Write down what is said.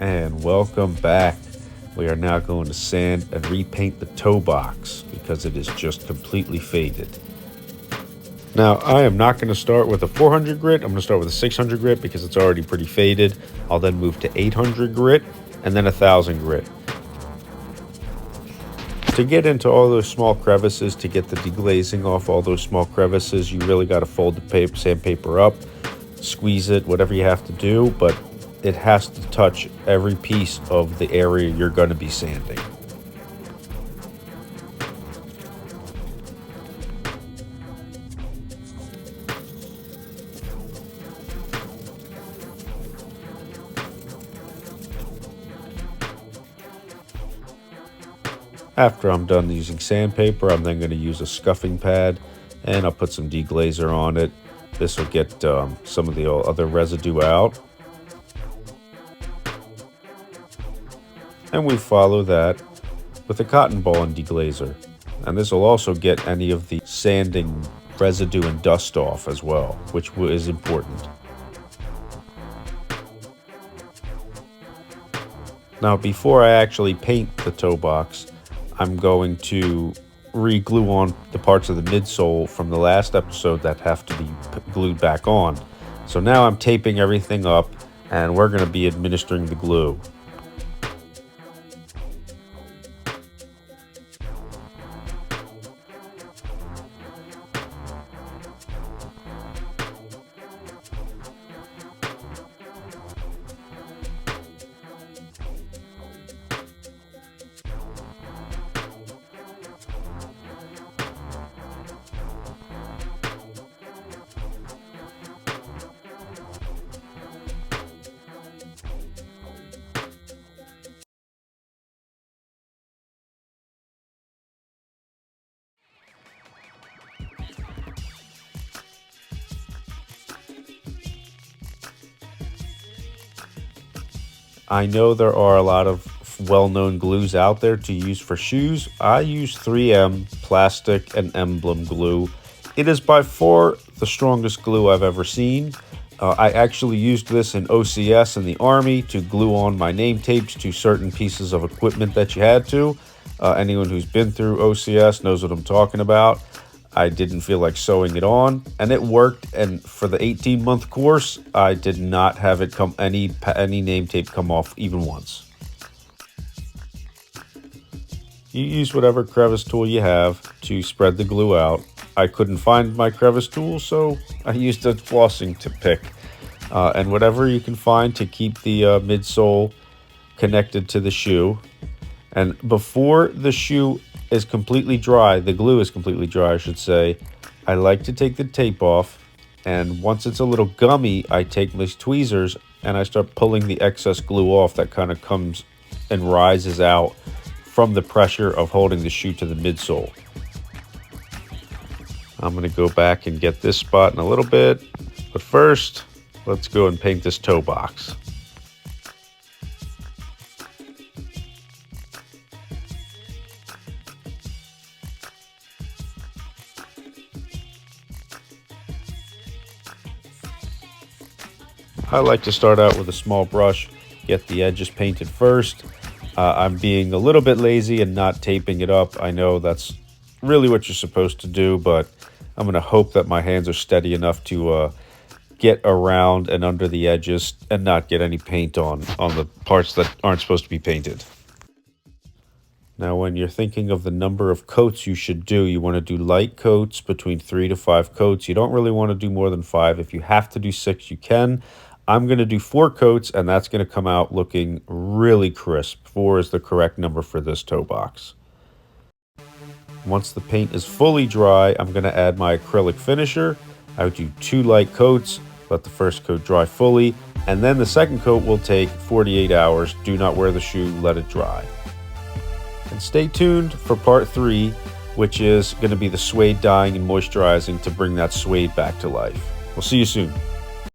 And welcome back. We are now going to sand and repaint the toe box because it is just completely faded. Now, I am not going to start with a 400 grit. I'm going to start with a 600 grit because it's already pretty faded. I'll then move to 800 grit and then 1000 grit. To get into all those small crevices, to get the deglazing off all those small crevices, you really got to fold the sandpaper up, squeeze it, whatever you have to do, but it has to touch every piece of the area you're going to be sanding. After I'm done using sandpaper, I'm then going to use a scuffing pad and I'll put some deglazer on it. This will get some of the other residue out. And we follow that with a cotton ball and deglazer. And this will also get any of the sanding residue and dust off as well, which is important. Now, before I actually paint the toe box, I'm going to re-glue on the parts of the midsole from the last episode that have to be glued back on. So now I'm taping everything up and we're going to be administering the glue. I know there are a lot of well-known glues out there to use for shoes. I use 3M plastic and emblem glue. It is by far the strongest glue I've ever seen. I actually used this in OCS in the Army to glue on my name tapes to certain pieces of equipment that you had to. Anyone who's been through OCS knows what I'm talking about. I didn't feel like sewing it on, and it worked. And for the 18-month course, I did not have it come any name tape come off even once. You use whatever crevice tool you have to spread the glue out. I couldn't find my crevice tool, so I used a flossing pick, and whatever you can find to keep the midsole connected to the shoe. And before the shoe is completely dry, the glue is completely dry, I should say, I like to take the tape off, and once it's a little gummy, I take these tweezers and I start pulling the excess glue off that kind of comes and rises out from the pressure of holding the shoe to the midsole. I'm going to go back and get this spot in a little bit, but first, let's go and paint this toe box. I like to start out with a small brush, get the edges painted first. I'm being a little bit lazy and not taping it up. I know that's really what you're supposed to do, but I'm going to hope that my hands are steady enough to get around and under the edges and not get any paint on the parts that aren't supposed to be painted. Now, when you're thinking of the number of coats you should do, you want to do light coats, between 3 to 5 coats. You don't really want to do more than 5. If you have to do 6, you can. I'm going to do 4 coats, and that's going to come out looking really crisp. 4 is the correct number for this toe box. Once the paint is fully dry, I'm going to add my acrylic finisher. I would do 2 light coats, let the first coat dry fully, and then the second coat will take 48 hours. Do not wear the shoe, let it dry. And stay tuned for part 3, which is going to be the suede dyeing and moisturizing to bring that suede back to life. We'll see you soon.